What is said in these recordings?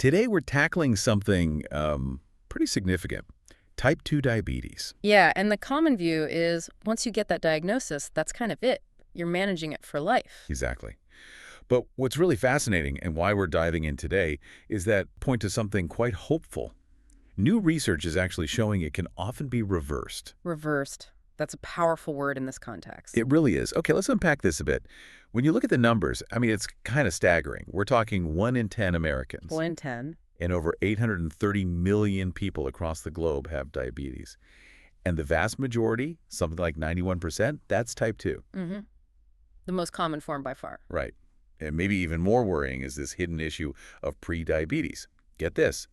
Today we're tackling something pretty significant, type 2 diabetes. Yeah, and the common view is once you get that diagnosis, that's kind of it. You're managing it for life. Exactly. But what's really fascinating and why we're diving in today is that point to something quite hopeful. New research is actually showing it can often be reversed. Reversed. That's a powerful word in this context. It really is. Okay, let's unpack this a bit. When you look at the numbers, I mean, it's kind of staggering. We're talking 1 in 10 Americans. 1 in 10. And over 830 million people across the globe have diabetes. And the vast majority, something like 91%, that's type 2. Mm-hmm. The most common form by far. Right. And maybe even more worrying is this hidden issue of pre-diabetes. Get this.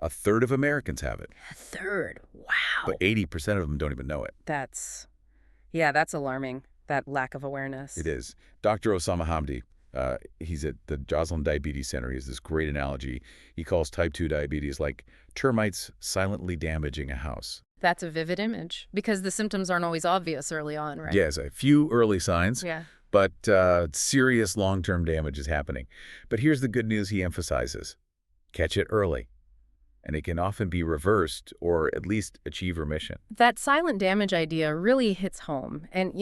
A third of Americans have it. A third. Wow. But 80% of them don't even know it. That's alarming, that lack of awareness. It is. Dr. Osama Hamdi, he's at the Joslin Diabetes Center. He has this great analogy. He calls type 2 diabetes like termites silently damaging a house. That's a vivid image because the symptoms aren't always obvious early on, right? Yes, a few early signs. Yeah. But serious long-term damage is happening. But here's the good news he emphasizes. Catch it early. And it can often be reversed or at least achieve remission. That silent damage idea really hits home. And,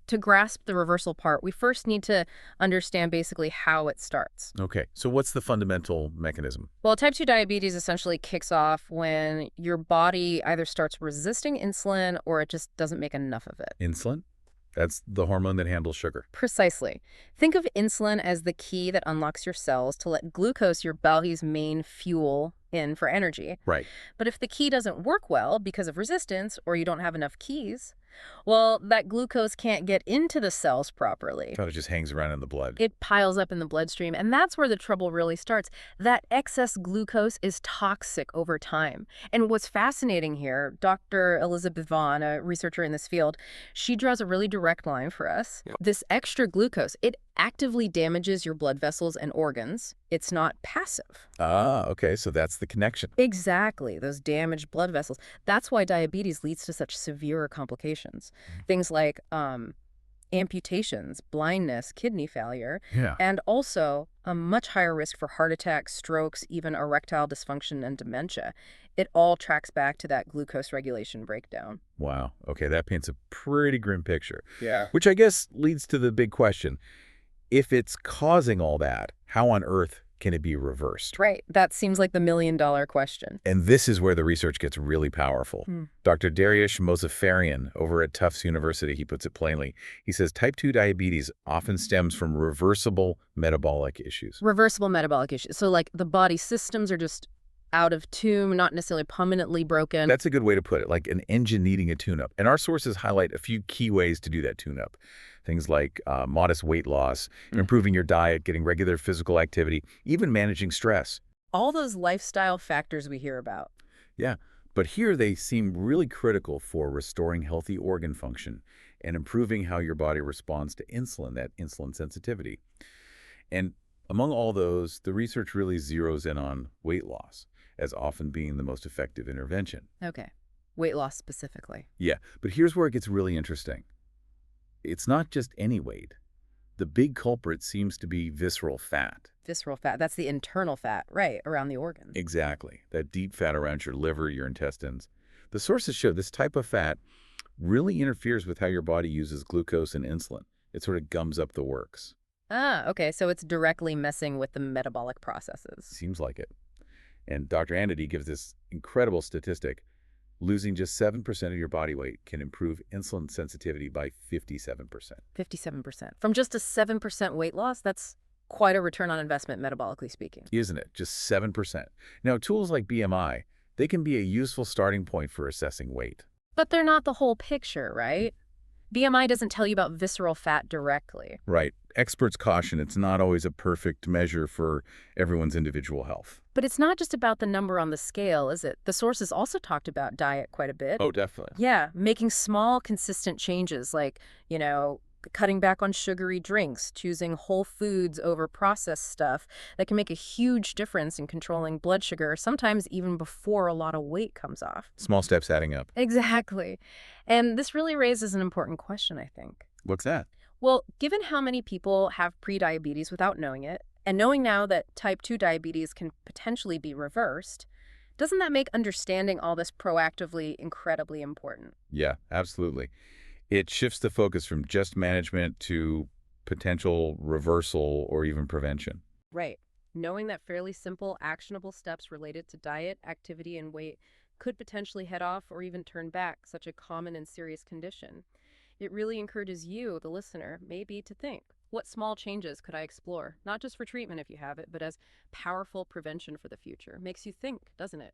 to grasp the reversal part, we first need to understand basically how it starts. Okay, so what's the fundamental mechanism? Well, type 2 diabetes essentially kicks off when your body either starts resisting insulin or it just doesn't make enough of it. Insulin? That's the hormone that handles sugar. Precisely. Think of insulin as the key that unlocks your cells to let glucose, your body's main fuel, in for energy. Right. But if the key doesn't work well because of resistance or you don't have enough keys, well, that glucose can't get into the cells properly. So it just hangs around in the blood. It piles up in the bloodstream, and that's where the trouble really starts. That excess glucose is toxic over time. And what's fascinating here, Dr. Elizabeth Vaughn, a researcher in this field, she draws a really direct line for us. Yep. This extra glucose, it actively damages your blood vessels and organs. It's not passive. Ah, okay, so that's the connection. Exactly, those damaged blood vessels. That's why diabetes leads to such severe complications. Things like amputations, blindness, kidney failure, and also a much higher risk for heart attacks, strokes, even erectile dysfunction and dementia. It all tracks back to that glucose regulation breakdown. Wow, okay, that paints a pretty grim picture. Yeah. Which I guess leads to the big question. If it's causing all that, how on earth can it be reversed? Right. That seems like the million-dollar question. And this is where the research gets really powerful. Dr. Dariush Mozaffarian over at Tufts University, he puts it plainly. He says type 2 diabetes often stems from reversible metabolic issues. Reversible metabolic issues. So like the body systems are just out of tune, not necessarily permanently broken. That's a good way to put it, like an engine needing a tune-up. And our sources highlight a few key ways to do that tune-up. Things like modest weight loss, improving your diet, getting regular physical activity, even managing stress. All those lifestyle factors we hear about. Yeah, but here they seem really critical for restoring healthy organ function and improving how your body responds to insulin, that insulin sensitivity. And among all those, the research really zeroes in on weight loss as often being the most effective intervention. Okay, weight loss specifically. Yeah, but here's where it gets really interesting. It's not just any weight. The big culprit seems to be visceral fat. Visceral fat, that's the internal fat, right, around the organs. Exactly, that deep fat around your liver, your intestines. The sources show this type of fat really interferes with how your body uses glucose and insulin. It sort of gums up the works. Ah, okay, so it's directly messing with the metabolic processes. Seems like it. And Dr. Anady gives this incredible statistic. Losing just 7% of your body weight can improve insulin sensitivity by 57%. 57%. From just a 7% weight loss, that's quite a return on investment, metabolically speaking. Isn't it? Just 7%. Now, tools like BMI, they can be a useful starting point for assessing weight. But they're not the whole picture, right? BMI doesn't tell you about visceral fat directly. Right. Experts caution it's not always a perfect measure for everyone's individual health. But it's not just about the number on the scale, is it? The sources also talked about diet quite a bit. Oh, definitely. Yeah, making small, consistent changes like, cutting back on sugary drinks, choosing whole foods over processed stuff that can make a huge difference in controlling blood sugar, sometimes even before a lot of weight comes off. Small steps adding up. Exactly. And this really raises an important question, I think. What's that? Well, given how many people have prediabetes without knowing it, And knowing now that type 2 diabetes can potentially be reversed, doesn't that make understanding all this proactively incredibly important? Yeah, absolutely. It shifts the focus from just management to potential reversal or even prevention. Right. Knowing that fairly simple, actionable steps related to diet, activity, and weight could potentially head off or even turn back such a common and serious condition. It really encourages you, the listener, maybe to think, what small changes could I explore? Not just for treatment if you have it, but as powerful prevention for the future. Makes you think, doesn't it?